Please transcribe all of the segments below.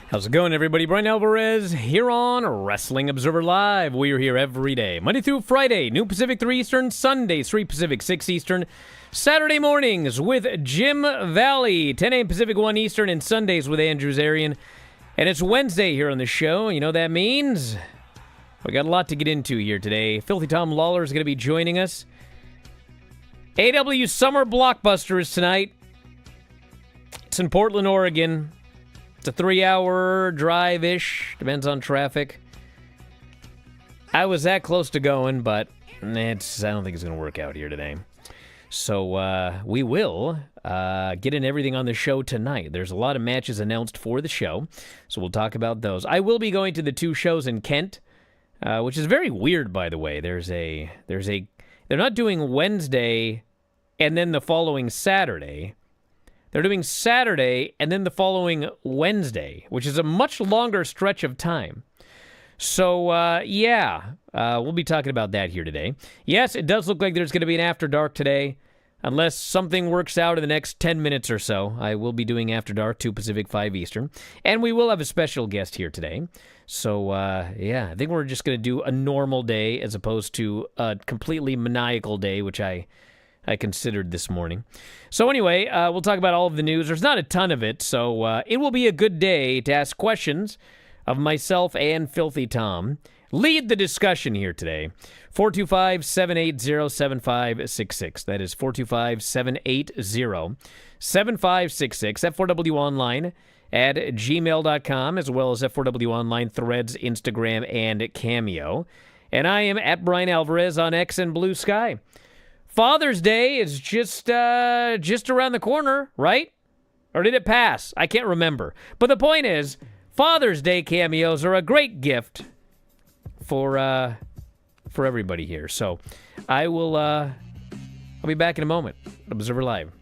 How's it going, everybody? Bryan Alvarez here on Wrestling Observer Live. We are here every day, Monday through Friday, noon Pacific, 3 Eastern, Sundays, 3 Pacific, 6 Eastern, Saturday mornings with Jim Valley, 10 a.m. Pacific, 1 Eastern, and Sundays with Andrew Zarian. And it's Wednesday here on the show. You know what that means? We got a lot to get into here today. Filthy Tom Lawlor is going to be joining us. AW Summer Blockbusters tonight. It's in Portland, Oregon. It's a 3-hour drive-ish. Depends on traffic. I was that close to going, but I don't think it's going to work out here today. So we will get in everything on the show tonight. There's a lot of matches announced for the show, so we'll talk about those. I will be going to the two shows in Kent, which is very weird, by the way. They're not doing Wednesday and then the following Saturday. They're doing Saturday and then the following Wednesday, which is a much longer stretch of time. So, we'll be talking about that here today. Yes, it does look like there's going to be an After Dark today, unless something works out in the next 10 minutes or so. I will be doing After Dark, 2 Pacific, 5 Eastern, and we will have a special guest here today. So, I think we're just going to do a normal day as opposed to a completely maniacal day, which I considered this morning. So anyway, we'll talk about all of the news. There's not a ton of it, so it will be a good day to ask questions of myself and Filthy Tom. Lead the discussion here today. 425-780-7566. That is 425-780-7566. F4W Online at gmail.com, as well as F4W Online, Threads, Instagram, and Cameo. And I am at Bryan Alvarez on X and Blue Sky. Father's Day is just around the corner, right? Or did it pass? I can't remember. But the point is, Father's Day cameos are a great gift for everybody here. So I'll be back in a moment. Observer Live.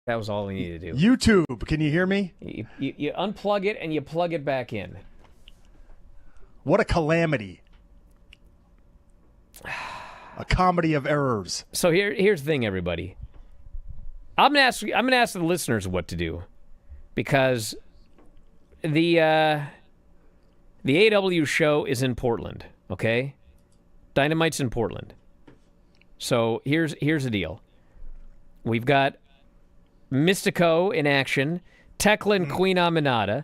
That was all we needed to do. YouTube, can you hear me? You unplug it and you plug it back in. What a calamity. A comedy of errors. So here's the thing, everybody. I'm gonna ask the listeners what to do, because the AW show is in Portland. Okay, Dynamite's in Portland. So here's the deal. We've got Mystico in action, Tekla and Queen Aminata,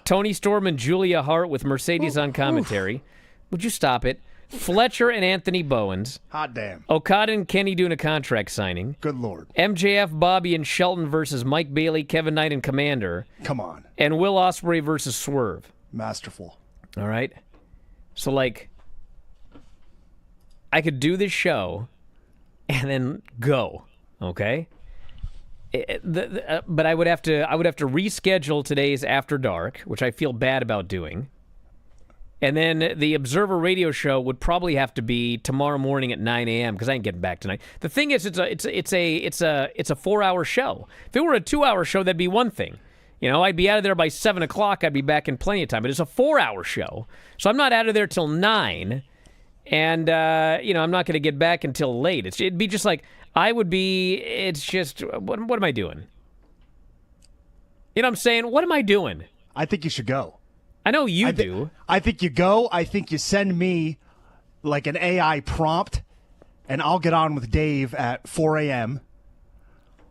Tony Storm and Julia Hart with Mercedes on commentary. Would you stop it? Fletcher and Anthony Bowens. Hot damn. Okada and Kenny doing a contract signing. Good Lord. MJF, Bobby, and Shelton versus Mike Bailey, Kevin Knight, and Commander. Come on. And Will Ospreay versus Swerve. Masterful. All right? So, like, I could do this show and then go, okay? But I would have to reschedule today's After Dark, which I feel bad about doing. And then the Observer radio show would probably have to be tomorrow morning at 9 a.m. because I ain't getting back tonight. The thing is, it's a 4-hour show. If it were a 2-hour show, that'd be one thing. You know, I'd be out of there by 7 o'clock. I'd be back in plenty of time. But it's a 4-hour show, so I'm not out of there till 9. And I'm not going to get back until late. It'd be just like I would be. It's just what am I doing? You know what I'm saying? What am I doing? I think you should go. I know you do. I think you go. I think you send me like an AI prompt, and I'll get on with Dave at 4 a.m.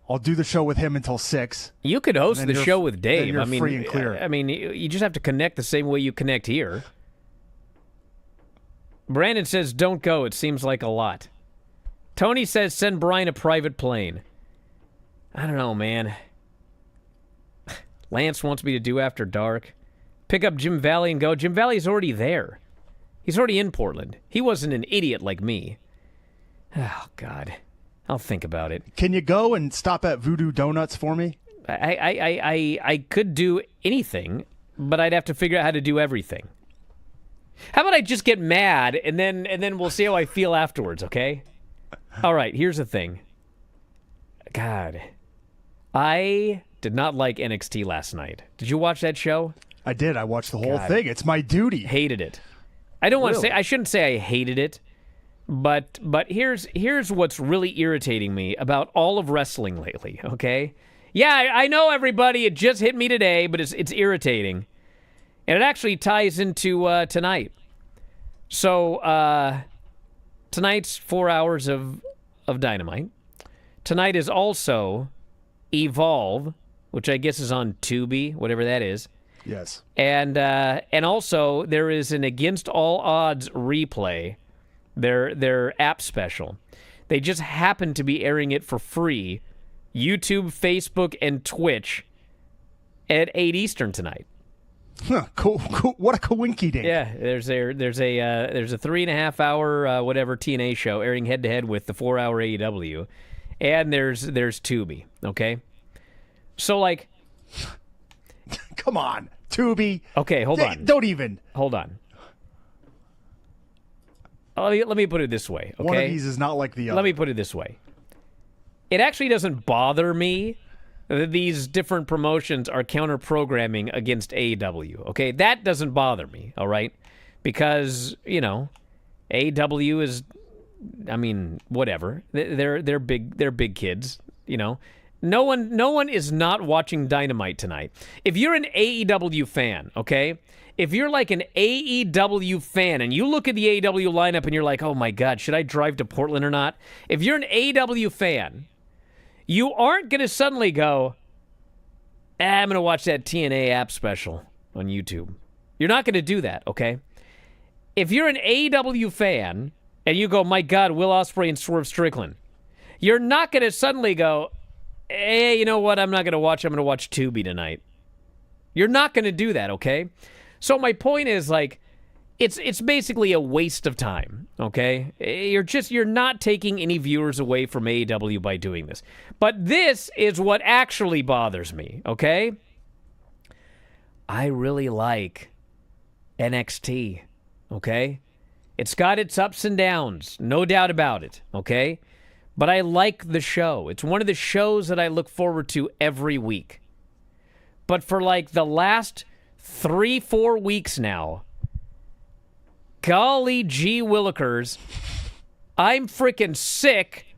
I'll do the show with him until 6. You could host the show with Dave. Then you're free and clear. I mean, you just have to connect the same way you connect here. Brandon says, don't go. It seems like a lot. Tony says, send Brian a private plane. I don't know, man. Lance wants me to do After Dark. Pick up Jim Valley and go. Jim Valley's already there. He's already in Portland. He wasn't an idiot like me. Oh, God. I'll think about it. Can you go and stop at Voodoo Donuts for me? I could do anything, but I'd have to figure out how to do everything. How about I just get mad, and then we'll see how I feel afterwards, okay? All right, here's the thing. God. I did not like NXT last night. Did you watch that show? I did. I watched the whole thing. It's my duty. Hated it. I don't want to say. I shouldn't say I hated it, but here's what's really irritating me about all of wrestling lately. Okay, yeah, I know everybody. It just hit me today, but it's irritating, and it actually ties into tonight. So tonight's 4 hours of Dynamite. Tonight is also Evolve, which I guess is on Tubi, whatever that is. Yes. And also there is an Against All Odds replay, their app special. They just happen to be airing it for free, YouTube, Facebook, and Twitch at 8 Eastern tonight. Huh, cool. What a coinky dink. Yeah, there's a 3.5 hour whatever TNA show airing head to head with the 4-hour AEW, and there's Tubi. Okay, so like, come on, Tubi. Okay, hold on. Don't even. Hold on. Let me put it this way, okay? One of these is not like the other. Let me put it this way. It actually doesn't bother me that these different promotions are counter-programming against AEW, okay? That doesn't bother me, all right? Because, AEW is, I mean, whatever. They're big kids, No one is not watching Dynamite tonight. If you're an AEW fan, okay? If you're like an AEW fan and you look at the AEW lineup and you're like, oh my God, should I drive to Portland or not? If you're an AEW fan, you aren't going to suddenly go, I'm going to watch that TNA app special on YouTube. You're not going to do that, okay? If you're an AEW fan and you go, my God, Will Ospreay and Swerve Strickland, you're not going to suddenly go, hey, you know what? I'm not going to watch. I'm going to watch Tubi tonight. You're not going to do that, okay? So my point is, like, it's basically a waste of time, okay? You're not taking any viewers away from AEW by doing this. But this is what actually bothers me, okay? I really like NXT, okay? It's got its ups and downs, no doubt about it, okay? but I like the show. It's one of the shows that I look forward to every week. But for like the last 3-4 weeks now, golly gee willikers, I'm freaking sick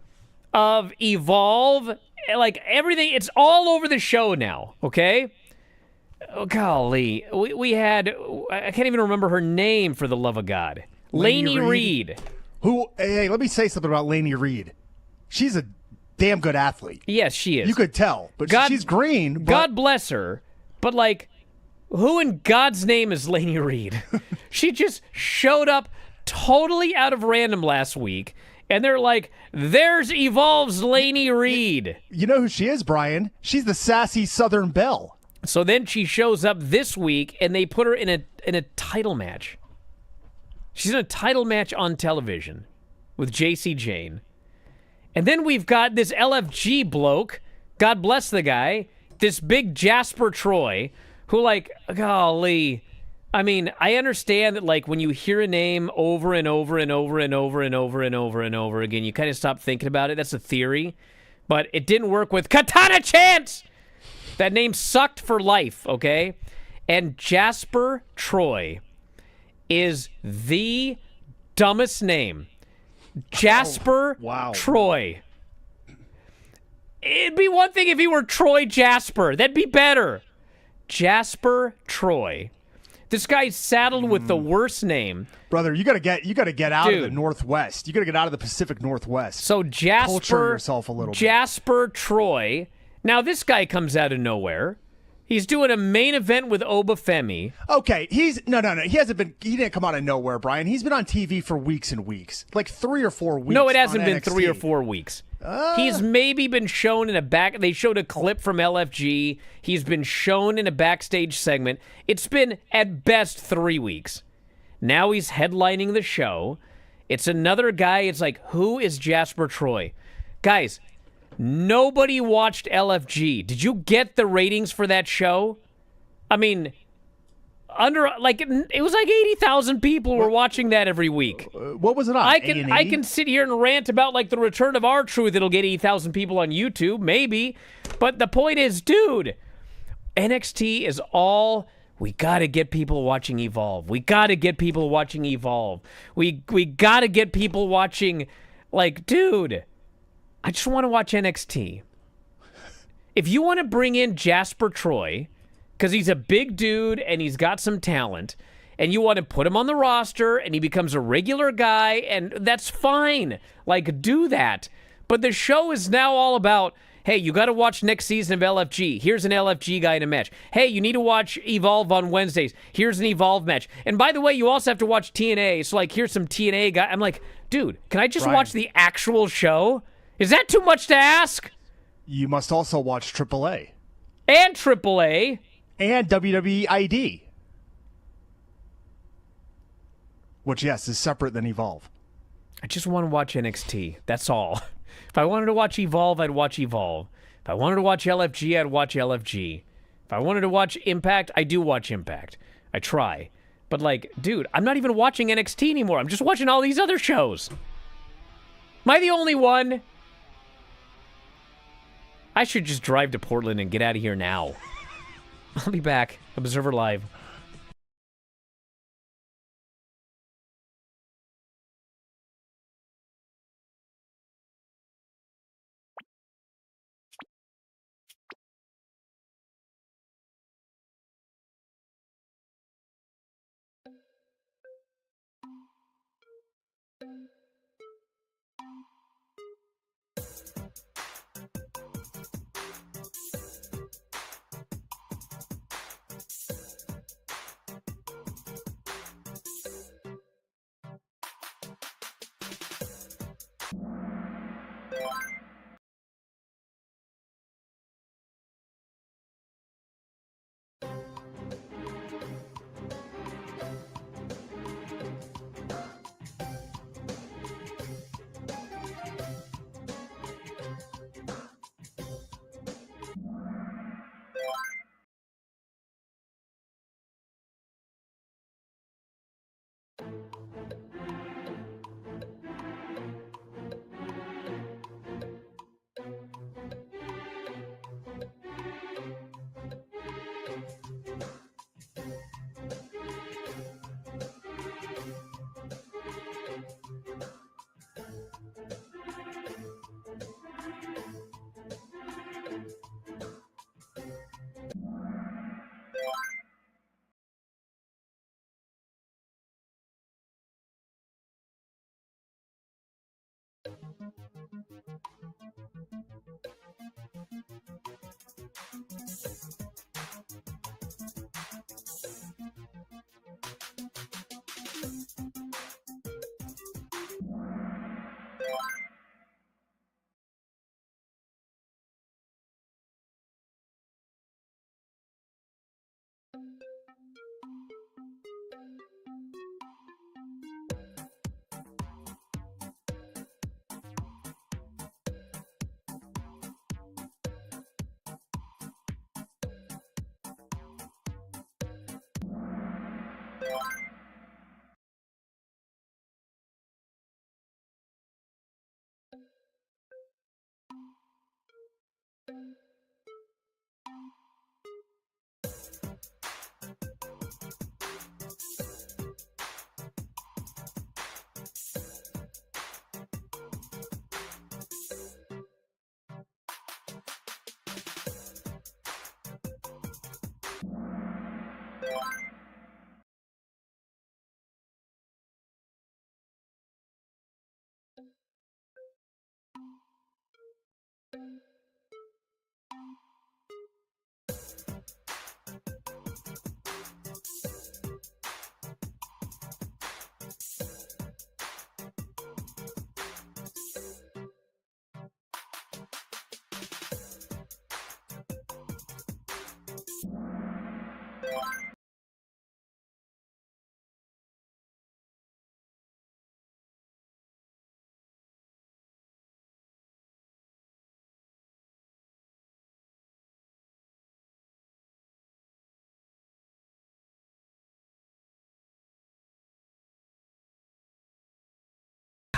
of Evolve. Like everything, it's all over the show now, okay? Oh, golly. We had, I can't even remember her name for the love of God. Lainey Reed. Hey, let me say something about Lainey Reed. She's a damn good athlete. Yes, she is. You could tell, but she's green. But... God bless her. But, like, who in God's name is Lainey Reed? She just showed up totally out of random last week, and they're like, there's Evolve's Lainey Reed. You know who she is, Brian? She's the sassy Southern Belle. So then she shows up this week, and they put her in a title match. She's in a title match on television with JC Jane. And then we've got this LFG bloke, God bless the guy, this big Jasper Troy, who, like, golly, I mean, I understand that, like, when you hear a name over and over and over and over and over and over and over again, you kind of stop thinking about it. That's a theory. But it didn't work with Katana Chance! That name sucked for life, okay? And Jasper Troy is the dumbest name. Jasper Troy. It'd be one thing if he were Troy Jasper. That'd be better. Jasper Troy. This guy's saddled with the worst name. Brother, you gotta get out of the Northwest. You gotta get out of the Pacific Northwest. So Culture yourself a little bit. Jasper Troy. Now this guy comes out of nowhere. He's doing a main event with Obafemi. Okay, no. He didn't come out of nowhere, Brian. He's been on TV for weeks and weeks. Like 3 or 4 weeks. No, it hasn't been NXT. 3 or 4 weeks. He's maybe been shown in they showed a clip from LFG. He's been shown in a backstage segment. It's been, at best, 3 weeks. Now he's headlining the show. It's another guy. It's like, who is Jasper Troy? Guys, nobody watched LFG. Did you get the ratings for that show? I mean, it was like 80,000 people were watching that every week. What was it on? I can sit here and rant about like the return of R-Truth. It'll get 80,000 people on YouTube, maybe. But the point is, dude, NXT is all, we got to get people watching Evolve. We got to get people watching Evolve. We got to get people watching, like, dude, I just want to watch NXT. If you want to bring in Jasper Troy, because he's a big dude and he's got some talent, and you want to put him on the roster and he becomes a regular guy, and that's fine. Like, do that. But the show is now all about, hey, you got to watch next season of LFG. Here's an LFG guy in a match. Hey, you need to watch Evolve on Wednesdays. Here's an Evolve match. And by the way, you also have to watch TNA. So, like, here's some TNA guy. I'm like, dude, can I just watch the actual show? Is that too much to ask? You must also watch AAA. And AAA. And WWE ID. Which, yes, is separate than Evolve. I just want to watch NXT. That's all. If I wanted to watch Evolve, I'd watch Evolve. If I wanted to watch LFG, I'd watch LFG. If I wanted to watch Impact, I do watch Impact. I try. But, like, dude, I'm not even watching NXT anymore. I'm just watching all these other shows. Am I the only one? I should just drive to Portland and get out of here now. I'll be back. Observer Live.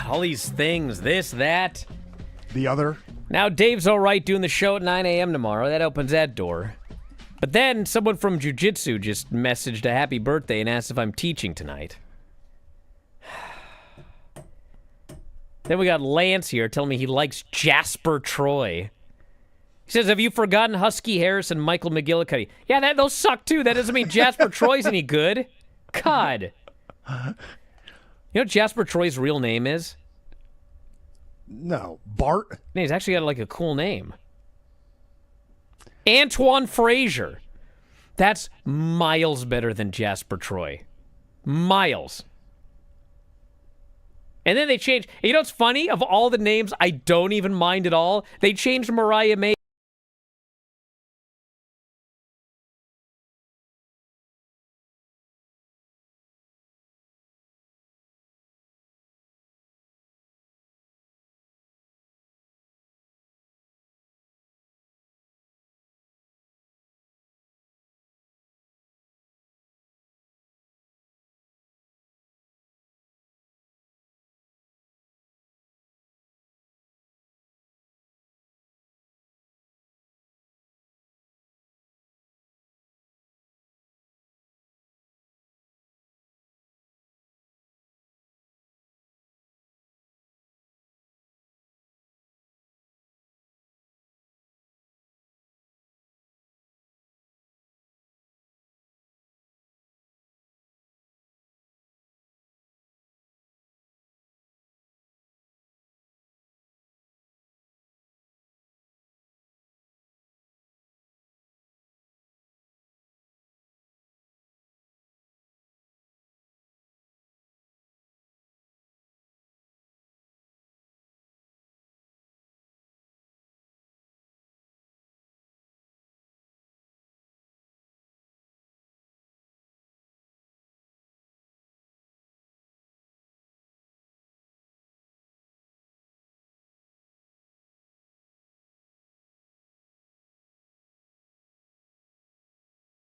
All these things, this, that. The other. Now, Dave's all right doing the show at 9 a.m. tomorrow. That opens that door. But then someone from Jiu-Jitsu just messaged a happy birthday and asked if I'm teaching tonight. Then we got Lance here telling me he likes Jasper Troy. He says, have you forgotten Husky Harris and Michael McGillicuddy? Yeah, those suck too. That doesn't mean Jasper Troy's any good. God. You know what Jasper Troy's real name is? No. Bart? No, he's actually got like a cool name. Antoine Frazier. That's miles better than Jasper Troy. Miles. And then they changed. You know what's funny? Of all the names I don't even mind at all, they changed Mariah May.